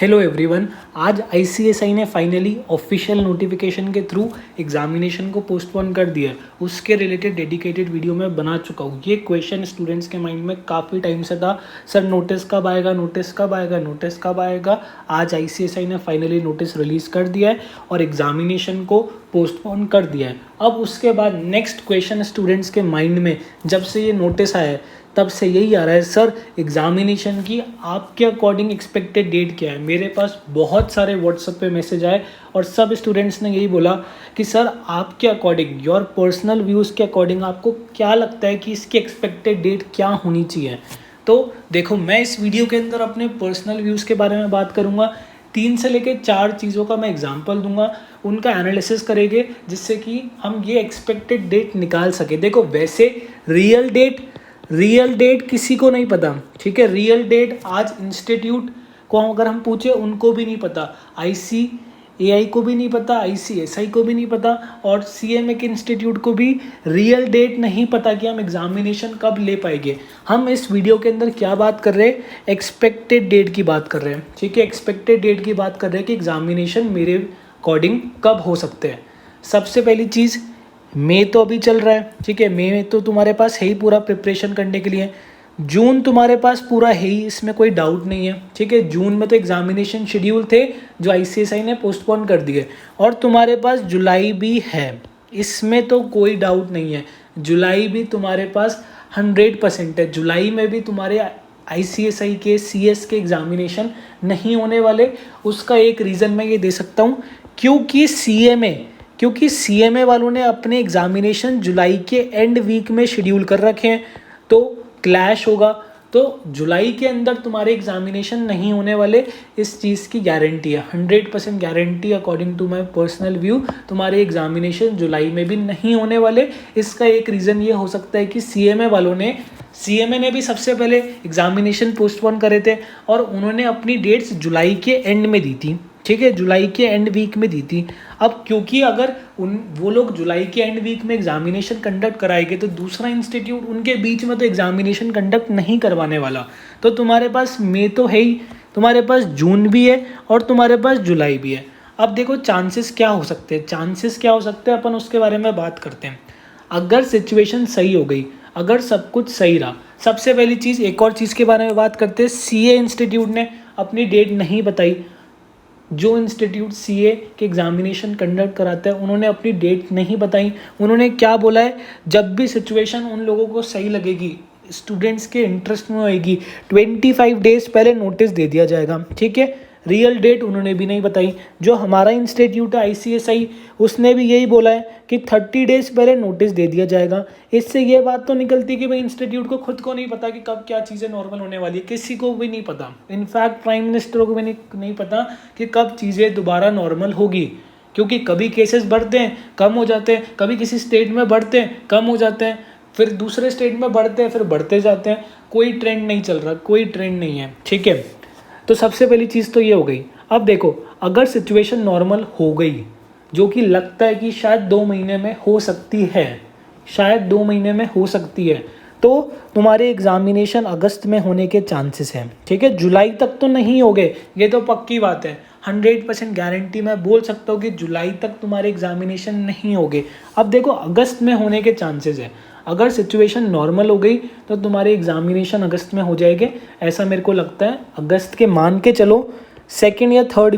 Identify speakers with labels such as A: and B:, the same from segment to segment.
A: Hello everyone. आज ICSI ने finally official notification के थ्रू एग्जामिनेशन को पोस्टपोन कर दिया है। उसके रिलेटेड डेडिकेटेड वीडियो मैं बना चुका हूँ। ये क्वेश्चन स्टूडेंट्स के माइंड में काफ़ी टाइम से था, सर नोटिस कब आएगा, नोटिस कब आएगा, नोटिस कब आएगा। आज आईसीएसआई ने फाइनली नोटिस रिलीज़ कर दिया है और एग्जामिनेशन को पोस्टपोन कर दिया है। अब उसके बाद नेक्स्ट क्वेश्चन स्टूडेंट्स के माइंड में जब से ये नोटिस आया है तब से यही आ रहा है, सर एग्जामिनेशन की आपके अकॉर्डिंग एक्सपेक्टेड डेट क्या है। मेरे पास बहुत सारे व्हाट्सएप पे मैसेज आए और सब स्टूडेंट्स ने यही बोला कि सर आपके अकॉर्डिंग, योर पर्सनल व्यूज़ के अकॉर्डिंग आपको क्या लगता है कि इसकी एक्सपेक्टेड डेट क्या होनी चाहिए। तो देखो, मैं इस वीडियो के अंदर अपने पर्सनल व्यूज़ के बारे में बात करूँगा। 3 से लेकर 4 चीज़ों का मैं एग्जाम्पल दूंगा, उनका एनालिसिस करेंगे जिससे कि हम ये एक्सपेक्टेड डेट निकाल सके। देखो, वैसे रियल डेट किसी को नहीं पता, ठीक है। रियल डेट आज इंस्टीट्यूट को अगर हम पूछे उनको भी नहीं पता, आईसीएआई को भी नहीं पता, आईसीएसआई को भी नहीं पता और सीएमए के इंस्टीट्यूट को भी रियल डेट नहीं पता कि हम एग्जामिनेशन कब ले पाएंगे। हम इस वीडियो के अंदर क्या बात कर रहे हैं, एक्सपेक्टेड डेट की बात कर रहे हैं, ठीक है। एक्सपेक्टेड डेट की बात कर रहे हैं कि एग्जामिनेशन मेरे अकॉर्डिंग कब हो सकते हैं। सबसे पहली चीज़, मई तो अभी चल रहा है, ठीक है। मई में तो तुम्हारे पास है ही पूरा प्रिपरेशन करने के लिए। जून तुम्हारे पास पूरा है ही, इसमें कोई डाउट नहीं है, ठीक है। जून में तो एग्जामिनेशन शेड्यूल थे जो आईसीएसआई ने पोस्टपोन कर दिए और तुम्हारे पास जुलाई भी है, इसमें तो कोई डाउट नहीं है। जुलाई भी तुम्हारे पास 100% है। जुलाई में भी तुम्हारे आईसीएसआई के सीएस के एग्जामिनेशन नहीं होने वाले। उसका एक रीज़न मैं ये दे सकता हूँ, क्योंकि सीएमए वालों ने अपने एग्जामिनेशन जुलाई के एंड वीक में शेड्यूल कर रखे हैं, तो क्लैश होगा। तो जुलाई के अंदर तुम्हारे एग्जामिनेशन नहीं होने वाले, इस चीज़ की गारंटी है, 100% guarantee. According to my personal view तुम्हारे एग्जामिनेशन जुलाई में भी नहीं होने वाले। इसका एक रीज़न ये हो सकता है कि सीएमए ने भी सबसे पहले एग्जामिनेशन पोस्टपोन करे थे और उन्होंने अपनी डेट्स जुलाई के एंड में दी थी, ठीक है, जुलाई के एंड वीक में दी थी। अब क्योंकि अगर वो लोग जुलाई के एंड वीक में एग्जामिनेशन कंडक्ट कराएंगे तो दूसरा इंस्टीट्यूट उनके बीच में तो एग्जामिनेशन कंडक्ट नहीं करवाने वाला। तो तुम्हारे पास मई तो है ही, तुम्हारे पास जून भी है और तुम्हारे पास जुलाई भी है। अब देखो चांसेस क्या हो सकते हैं, अपन उसके बारे में बात करते हैं। अगर सिचुएशन सही हो गई, अगर सब कुछ सही रहा, सबसे पहली चीज़, एक और चीज़ के बारे में बात करते हैं। सीए इंस्टीट्यूट ने अपनी डेट नहीं बताई। जो इंस्टीट्यूट सीए के एग्जामिनेशन कंडक्ट कराते हैं उन्होंने अपनी डेट नहीं बताई। उन्होंने क्या बोला है, जब भी सिचुएशन उन लोगों को सही लगेगी, स्टूडेंट्स के इंटरेस्ट में होएगी, 25 डेज पहले नोटिस दे दिया जाएगा, ठीक है। रियल डेट उन्होंने भी नहीं बताई। जो हमारा इंस्टीट्यूट है आईसीएसआई, उसने भी यही बोला है कि 30 डेज पहले नोटिस दे दिया जाएगा। इससे ये बात तो निकलती कि भाई इंस्टीट्यूट को खुद को नहीं पता कि कब क्या चीज़ें नॉर्मल होने वाली है, किसी को भी नहीं पता। इनफैक्ट प्राइम मिनिस्टर को भी नहीं पता कि कब चीज़ें दोबारा नॉर्मल होगी, क्योंकि कभी केसेस बढ़ते हैं, कम हो जाते हैं, कभी किसी स्टेट में बढ़ते हैं, कम हो जाते हैं, फिर दूसरे स्टेट में बढ़ते हैं, फिर बढ़ते जाते हैं। कोई ट्रेंड नहीं चल रहा, कोई ट्रेंड नहीं है, ठीक है। तो सबसे पहली चीज़ तो ये हो गई। अब देखो, अगर सिचुएशन नॉर्मल हो गई, जो कि लगता है कि शायद 2 महीने में हो सकती है, तो तुम्हारे एग्जामिनेशन अगस्त में होने के चांसेस हैं, ठीक है। जुलाई तक तो नहीं हो गए, ये तो पक्की बात है, 100% गारंटी मैं बोल सकता हूँ कि जुलाई तक तुम्हारे एग्जामिनेशन नहीं हो गए। अब देखो, अगस्त में होने के चांसेस है। अगर सिचुएशन नॉर्मल हो गई तो तुम्हारे एग्जामिनेशन अगस्त में हो जाएंगे, ऐसा मेरे को लगता है। अगस्त के मान के चलो सेकेंड या थर्ड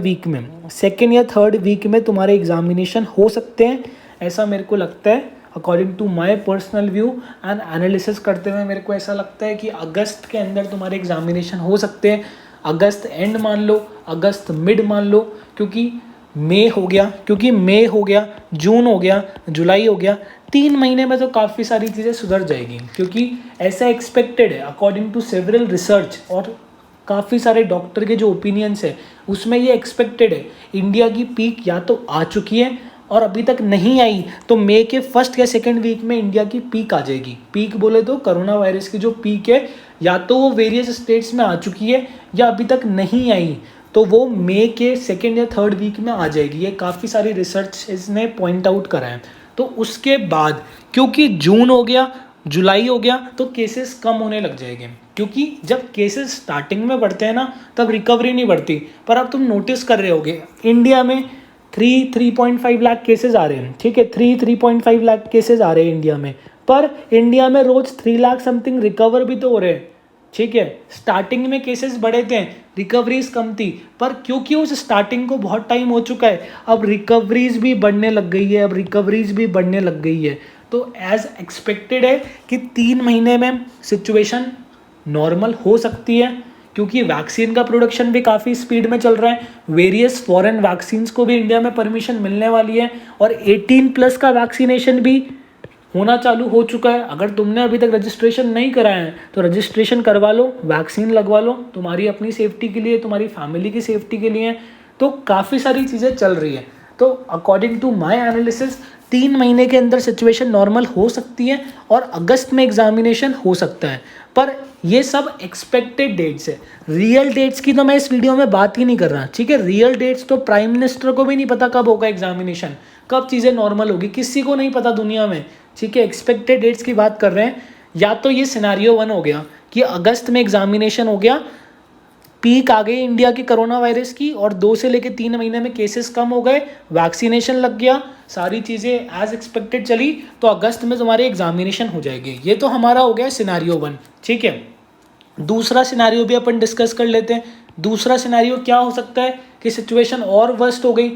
A: वीक में तुम्हारे एग्जामिनेशन हो सकते हैं, ऐसा मेरे को लगता है। According to my personal view and analysis करते हुए मेरे को ऐसा लगता है कि अगस्त के अंदर तुम्हारे एग्जामिनेशन हो सकते हैं। अगस्त एंड मान लो, अगस्त मिड मान लो, क्योंकि मई हो गया, जून हो गया, जुलाई हो गया, 3 महीने में तो काफ़ी सारी चीज़ें सुधर जाएगी, क्योंकि ऐसा एक्सपेक्टेड है अकॉर्डिंग टू सेवरल रिसर्च और काफ़ी सारे डॉक्टर के जो ओपिनियंस है उसमें ये एक्सपेक्टेड है। इंडिया की पीक या तो आ चुकी है और अभी तक नहीं आई, तो मई के फर्स्ट या सेकेंड वीक में इंडिया की पीक आ जाएगी। पीक बोले तो कोरोना वायरस की जो पीक है, या तो वो वेरियस स्टेट्स में आ चुकी है या अभी तक नहीं आई, तो वो मई के सेकेंड या थर्ड वीक में आ जाएगी। ये काफ़ी सारी रिसर्च इसने पॉइंट आउट करा है। तो उसके बाद क्योंकि जून हो गया, जुलाई हो गया, तो केसेस कम होने लग जाएंगे। क्योंकि जब केसेस स्टार्टिंग में बढ़ते हैं ना तब रिकवरी नहीं बढ़ती। पर अब तुम नोटिस कर रहे होगे इंडिया में 3.5 लाख केसेस आ रहे हैं, ठीक है, 3.5 लाख केसेस आ रहे हैं इंडिया में, पर इंडिया में रोज 3 लाख समथिंग रिकवर भी तो हो रहे हैं, ठीक है। स्टार्टिंग में केसेस बड़े थे, रिकवरीज कम थी, पर क्योंकि उस स्टार्टिंग को बहुत टाइम हो चुका है अब रिकवरीज भी बढ़ने लग गई है, अब रिकवरीज भी बढ़ने लग गई है। तो एज एक्सपेक्टेड है कि 3 महीने में सिचुएशन नॉर्मल हो सकती है, क्योंकि वैक्सीन का प्रोडक्शन भी काफ़ी स्पीड में चल रहा है। वेरियस फॉरेन वैक्सीन्स को भी इंडिया में परमिशन मिलने वाली है और 18+ का वैक्सीनेशन भी होना चालू हो चुका है। अगर तुमने अभी तक रजिस्ट्रेशन नहीं कराया है तो रजिस्ट्रेशन करवा लो, वैक्सीन लगवा लो, तुम्हारी अपनी सेफ्टी के लिए, तुम्हारी फैमिली की सेफ्टी के लिए। तो काफ़ी सारी चीज़ें चल रही है। तो अकॉर्डिंग टू माय एनालिसिस 3 महीने के अंदर सिचुएशन नॉर्मल हो सकती है और अगस्त में एग्जामिनेशन हो सकता है। पर ये सब एक्सपेक्टेड डेट्स है, रियल डेट्स की तो मैं इस वीडियो में बात ही नहीं कर रहा, ठीक है। रियल डेट्स तो प्राइम मिनिस्टर को भी नहीं पता कब होगा एग्जामिनेशन, कब चीज़ें नॉर्मल होगी, किसी को नहीं पता दुनिया में, ठीक है। एक्सपेक्टेड डेट्स की बात कर रहे हैं। या तो ये सिनेरियो 1 हो गया कि अगस्त में एग्जामिनेशन हो गया, पीक आ गई इंडिया की कोरोना वायरस की और 2 से लेकर 3 महीने में केसेस कम हो गए, वैक्सीनेशन लग गया, सारी चीज़ें एज एक्सपेक्टेड चली, तो अगस्त में तुम्हारी एग्जामिनेशन हो जाएगी। ये तो हमारा हो गया सिनेरियो 1, ठीक है। दूसरा सिनेरियो भी अपन डिस्कस कर लेते हैं। दूसरा सिनेरियो क्या हो सकता है कि सिचुएशन और वर्स्ट हो गई,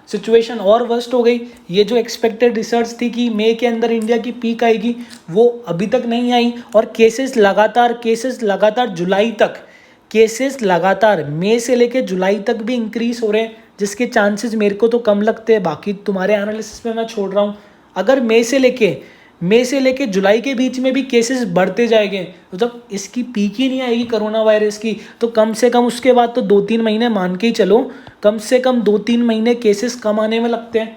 A: सिचुएशन और वर्स्ट हो गई। ये जो एक्सपेक्टेड रिसर्च थी कि मई के अंदर इंडिया की पीक आएगी, वो अभी तक नहीं आई और केसेस लगातार जुलाई तक, केसेस लगातार मई से लेकर जुलाई तक भी इंक्रीज हो रहे हैं, जिसके चांसेस मेरे को तो कम लगते हैं, बाकी तुम्हारे एनालिसिस में मैं छोड़ रहा हूँ। अगर मई से लेके जुलाई के बीच में भी केसेस बढ़ते जाएंगे तो जब इसकी पीक ही नहीं आएगी कोरोना वायरस की, तो कम से कम उसके बाद तो 2-3 महीने मान के ही चलो, कम से कम 2-3 महीने केसेस कम आने में लगते हैं।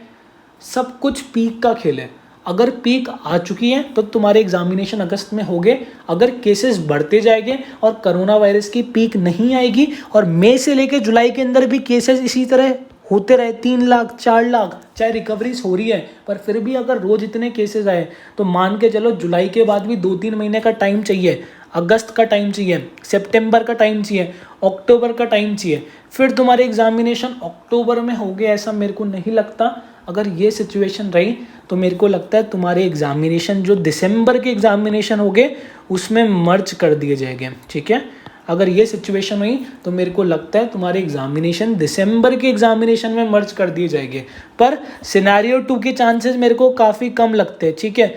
A: सब कुछ पीक का खेल है। अगर पीक आ चुकी है तो तुम्हारे एग्जामिनेशन अगस्त में होंगे, अगर केसेस बढ़ते जाएंगे और कोरोना वायरस की पीक नहीं आएगी और मई से लेकर जुलाई के अंदर भी केसेस इसी तरह होते रहे, 3 लाख 4 लाख, चाहे रिकवरीज हो रही है पर फिर भी अगर रोज इतने केसेस आए तो मान के चलो जुलाई के बाद भी 2-3 महीने का टाइम चाहिए, अगस्त का टाइम चाहिए, सितंबर का टाइम चाहिए, अक्टूबर का टाइम चाहिए, फिर तुम्हारे एग्जामिनेशन अक्टूबर में हो गए, ऐसा मेरे को नहीं लगता। अगर ये सिचुएशन रही तो मेरे को लगता है तुम्हारे एग्जामिनेशन जो दिसंबर के एग्जामिनेशन हो गए उसमें मर्ज कर दिए जाएंगे, ठीक है। अगर ये सिचुएशन हुई तो मेरे को लगता है तुम्हारे एग्जामिनेशन दिसंबर के एग्जामिनेशन में मर्ज कर दिए जाएंगे। पर सिनेरियो 2 के चांसेस मेरे को काफ़ी कम लगते हैं, ठीक है।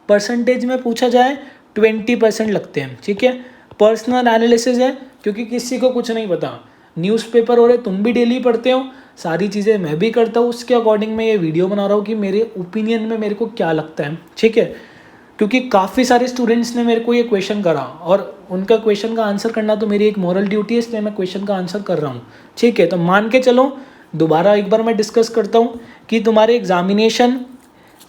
A: परसेंटेज में पूछा जाए 20% लगते हैं, ठीक है। पर्सनल एनालिसिस है क्योंकि किसी को कुछ नहीं पता, न्यूज़पेपर हो रहे तुम भी डेली पढ़ते हो, सारी चीज़ें मैं भी करता हूँ, उसके अकॉर्डिंग मैं ये वीडियो बना रहा हूँ कि मेरे ओपिनियन में मेरे को क्या लगता है, ठीक है। क्योंकि काफ़ी सारे स्टूडेंट्स ने मेरे को ये क्वेश्चन करा और उनका क्वेश्चन का आंसर करना तो मेरी एक मॉरल ड्यूटी है, इसलिए मैं क्वेश्चन का आंसर कर रहा हूँ, ठीक है। तो मान के चलो दोबारा एक बार मैं डिस्कस करता हूँ कि तुम्हारे एग्जामिनेशन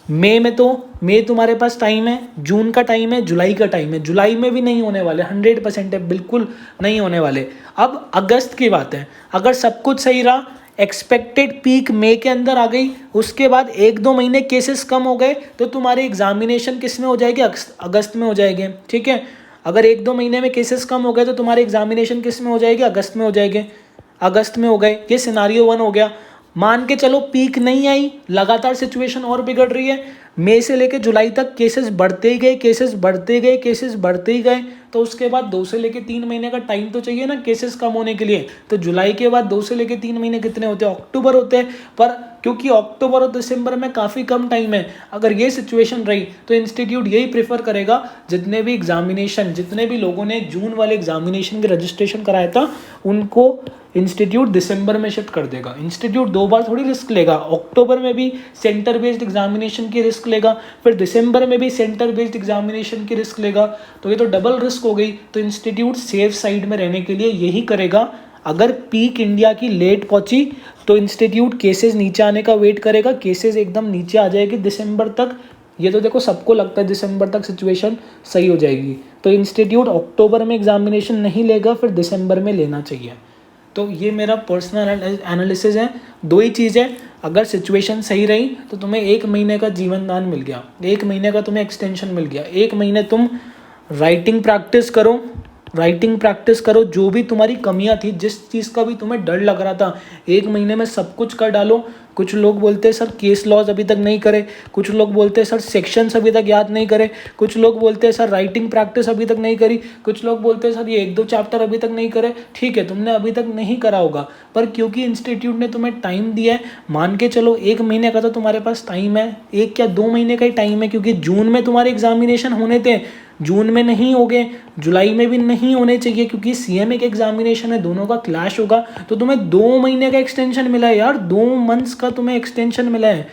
A: मई तुम्हारे पास टाइम है, जून का टाइम है, जुलाई का टाइम है, जुलाई में भी नहीं होने वाले, 100% है, बिल्कुल नहीं होने वाले। अब अगस्त की बात है, अगर सब कुछ सही रहा, एक्सपेक्टेड पीक मई के अंदर आ गई, उसके बाद 1-2 महीने केसेस कम हो गए तो तुम्हारे एग्जामिनेशन किस में हो जाएगी, अगस्त में हो जाएंगे, ठीक है। अगर 1-2 महीने में केसेस कम हो गए तो तुम्हारे एग्जामिनेशन किस में हो जाएगी, अगस्त में हो जाएंगे, अगस्त में हो गए। ये सिनारियो 1 हो गया। मान के चलो पीक नहीं आई, लगातार सिचुएशन और बिगड़ रही है, मई से लेकर जुलाई तक केसेस बढ़ते ही गए, केसेस बढ़ते ही गए, तो उसके बाद 2 से लेकर 3 महीने का टाइम तो चाहिए ना केसेस कम होने के लिए। तो जुलाई के बाद 2 से लेकर 3 महीने कितने होते हैं, अक्टूबर होते हैं। पर क्योंकि अक्टूबर और दिसंबर में काफ़ी कम टाइम है, अगर ये सिचुएशन रही तो इंस्टीट्यूट यही प्रेफर करेगा, जितने भी लोगों ने जून वाले एग्जामिनेशन के रजिस्ट्रेशन कराया था उनको इंस्टीट्यूट दिसंबर में शिफ्ट कर देगा। इंस्टीट्यूट 2 बार थोड़ी रिस्क लेगा, अक्टूबर में भी सेंटर बेस्ड एग्जामिनेशन की रिस्क लेगा, फिर दिसंबर में भी सेंटर बेस्ड एग्जामिनेशन की रिस्क लेगा, तो ये तो डबल रिस्क हो गई। तो इंस्टीट्यूट सेफ साइड में रहने के लिए यही करेगा। अगर पीक इंडिया की लेट पहुंची तो इंस्टीट्यूट केसेस नीचे आने का वेट करेगा, केसेस एकदम नीचे आ जाएगी दिसंबर तक। ये तो देखो सबको लगता है दिसंबर तक सिचुएशन सही हो जाएगी, तो इंस्टीट्यूट अक्टूबर में एग्जामिनेशन नहीं लेगा, फिर दिसंबर में लेना चाहिए। तो ये मेरा पर्सनल एनालिसिस है। 2 ही चीज़ है, अगर सिचुएशन सही रही तो तुम्हें 1 महीने का जीवन दान मिल गया, 1 महीने का तुम्हें एक्सटेंशन मिल गया, 1 महीने तुम राइटिंग प्रैक्टिस करो, राइटिंग प्रैक्टिस करो, जो भी तुम्हारी कमियां थी, जिस चीज़ का भी तुम्हें डर लग रहा था, 1 महीने में सब कुछ कर डालो। कुछ लोग बोलते हैं सर केस लॉज अभी तक नहीं करे, कुछ लोग बोलते हैं सर सेक्शंस अभी तक याद नहीं करे, कुछ लोग बोलते हैं सर राइटिंग प्रैक्टिस अभी तक नहीं करी, कुछ लोग बोलते हैं सर ये 1-2 चैप्टर अभी तक नहीं करे। ठीक है, तुमने अभी तक नहीं करा होगा, पर क्योंकि इंस्टीट्यूट ने तुम्हें टाइम दिया है, मान के चलो 1 महीने का तो तुम्हारे पास टाइम है, 1 या 2 महीने का ही टाइम है, क्योंकि जून में तुम्हारे एग्जामिनेशन होने थे, जून में नहीं हो गए, जुलाई में भी नहीं होने चाहिए, क्योंकि सीएमए के एग्जामिनेशन है, दोनों का क्लैश होगा। तो तुम्हें 2 महीने का एक्सटेंशन मिला है यार, 2 मंथ्स का तुम्हें एक्सटेंशन मिला है,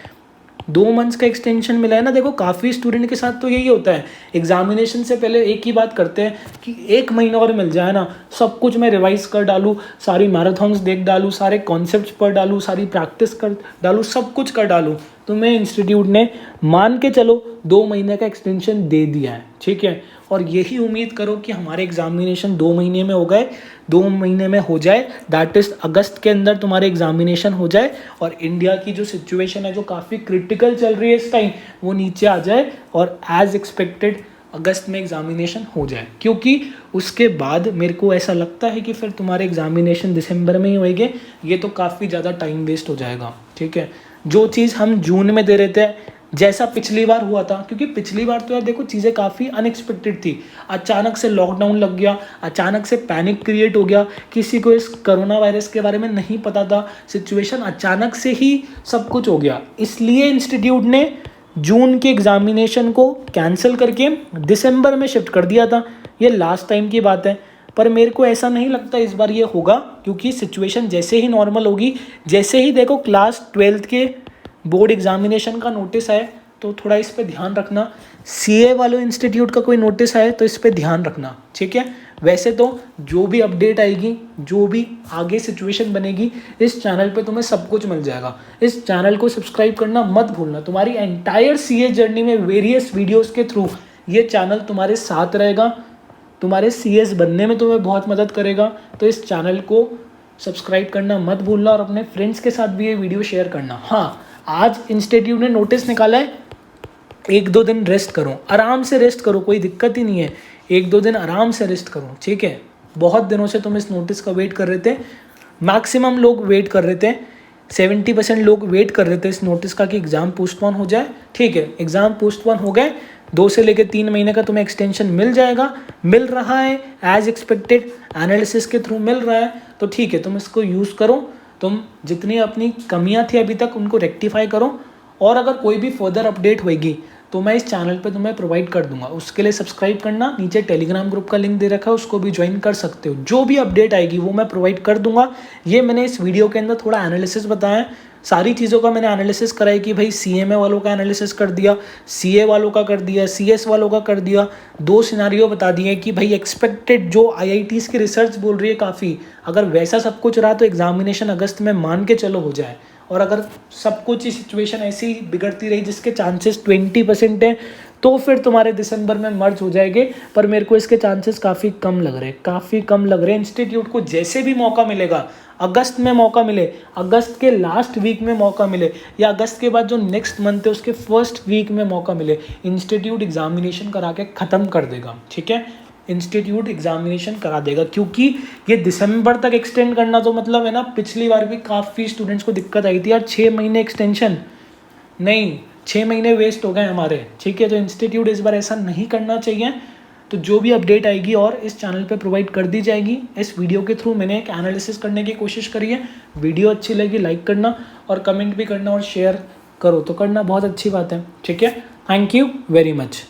A: 2 मंथ्स का एक्सटेंशन मिला है ना। देखो काफ़ी स्टूडेंट के साथ तो यही होता है, एग्जामिनेशन से पहले एक ही बात करते हैं कि 1 महीना और मिल जाए ना, सब कुछ मैं रिवाइज कर डालूँ, सारी मैराथन्स देख डालूँ, सारे कॉन्सेप्ट्स पढ़ डालूँ, सारी प्रैक्टिस कर डालूँ, सब कुछ कर डालूँ। तुम्हें इंस्टीट्यूट ने मान के चलो 2 महीने का एक्सटेंशन दे दिया है, ठीक है। और यही उम्मीद करो कि हमारे एग्जामिनेशन 2 महीने में हो गए, 2 महीने में हो जाए, दैट इज अगस्त के अंदर तुम्हारे एग्जामिनेशन हो जाए, और इंडिया की जो सिचुएशन है जो काफ़ी क्रिटिकल चल रही है इस टाइम, वो नीचे आ जाए, और एज एक्सपेक्टेड अगस्त में एग्जामिनेशन हो जाए। क्योंकि उसके बाद मेरे को ऐसा लगता है कि फिर तुम्हारे एग्जामिनेशन दिसंबर में ही होएंगे, ये तो काफ़ी ज़्यादा टाइम वेस्ट हो जाएगा, ठीक है। जो चीज़ हम जून में दे रहे थे, जैसा पिछली बार हुआ था, क्योंकि पिछली बार तो यार देखो चीज़ें काफ़ी अनएक्सपेक्टेड थी, अचानक से लॉकडाउन लग गया, अचानक से पैनिक क्रिएट हो गया, किसी को इस कोरोना वायरस के बारे में नहीं पता था, सिचुएशन अचानक से ही सब कुछ हो गया। इसलिए इंस्टीट्यूट ने जून के एग्जामिनेशन को कैंसिल करके दिसंबर में शिफ्ट कर दिया था। ये लास्ट टाइम की बात है, पर मेरे को ऐसा नहीं लगता इस बार ये होगा, क्योंकि सिचुएशन जैसे ही नॉर्मल होगी, जैसे ही देखो क्लास 12th के बोर्ड एग्जामिनेशन का नोटिस आए तो थोड़ा इस पे ध्यान रखना, सीए वालों इंस्टीट्यूट का कोई नोटिस आए तो इस पे ध्यान रखना, ठीक है। वैसे तो जो भी अपडेट आएगी, जो भी आगे सिचुएशन बनेगी, इस चैनल पे तुम्हें सब कुछ मिल जाएगा। इस चैनल को सब्सक्राइब करना मत भूलना, तुम्हारी एंटायर सीए जर्नी में वेरियस वीडियोज़ के थ्रू ये चैनल तुम्हारे साथ रहेगा, तुम्हारे सीएस बनने में तुम्हें बहुत मदद करेगा। तो इस चैनल को सब्सक्राइब करना मत भूलना, और अपने फ्रेंड्स के साथ भी ये वीडियो शेयर करना। हाँ, आज इंस्टीट्यूट ने नोटिस निकाला है, 1-2 दिन रेस्ट करो, आराम से रेस्ट करो, कोई दिक्कत ही नहीं है, 1-2 दिन आराम से रेस्ट करो, ठीक है। बहुत दिनों से तुम इस नोटिस का वेट कर रहे थे, मैक्सिमम लोग वेट कर रहे थे, 70% लोग वेट कर रहे थे इस नोटिस का कि एग्ज़ाम पोस्टपोन हो जाए, ठीक है। एग्ज़ाम पोस्टपोन हो गए, 2 से लेकर 3 महीने का तुम्हें एक्सटेंशन मिल जाएगा, मिल रहा है एज एक्सपेक्टेड, एनालिसिस के थ्रू मिल रहा है, तो ठीक है, तुम इसको यूज़ करो, तुम जितनी अपनी कमियां थी अभी तक उनको रेक्टिफाई करो, और अगर कोई भी फर्दर अपडेट होएगी तो मैं इस चैनल पे तुम्हें प्रोवाइड कर दूंगा। उसके लिए सब्सक्राइब करना, नीचे टेलीग्राम ग्रुप का लिंक दे रखा है, उसको भी ज्वाइन कर सकते हो। जो भी अपडेट आएगी वो मैं प्रोवाइड कर दूंगा। ये मैंने इस वीडियो के अंदर थोड़ा एनालिसिस बताया, सारी चीज़ों का मैंने एनालिसिस कराई कि भाई सीएमए वालों का एनालिसिस कर दिया, सीए वालों का कर दिया, सीएस वालों का कर दिया, 2 सिनारियो बता दिए कि भाई एक्सपेक्टेड जो आईआईटीज़ की रिसर्च बोल रही है काफ़ी, अगर वैसा सब कुछ रहा तो एग्जामिनेशन अगस्त में मान के चलो हो जाए, और अगर सब कुछ ही सिचुएशन ऐसी ही बिगड़ती रही जिसके चांसेस 20% हैं तो फिर तुम्हारे दिसंबर में मर्ज हो जाएंगे, पर मेरे को इसके चांसेस काफ़ी कम लग रहे हैं, काफ़ी कम लग रहे हैं। इंस्टीट्यूट को जैसे भी मौका मिलेगा, अगस्त में मौका मिले, अगस्त के लास्ट वीक में मौका मिले, या अगस्त के बाद जो नेक्स्ट मंथ है उसके फर्स्ट वीक में मौका मिले, इंस्टीट्यूट एग्जामिनेशन करा के ख़त्म कर देगा, ठीक है। इंस्टीट्यूट एग्जामिनेशन करा देगा, क्योंकि ये दिसंबर तक एक्सटेंड करना तो मतलब है ना, पिछली बार भी काफ़ी स्टूडेंट्स को दिक्कत आई थी यार, 6 महीने एक्सटेंशन नहीं, 6 महीने वेस्ट हो गए हमारे, ठीक है। तो इंस्टीट्यूट इस बार ऐसा नहीं करना चाहिए। तो जो भी अपडेट आएगी और इस चैनल पे प्रोवाइड कर दी जाएगी। इस वीडियो के थ्रू मैंने एक एनालिसिस करने की कोशिश करी है। वीडियो अच्छी लगी लाइक करना, और कमेंट भी करना, और शेयर करो तो करना, बहुत अच्छी बात है, ठीक है। Thank you very much.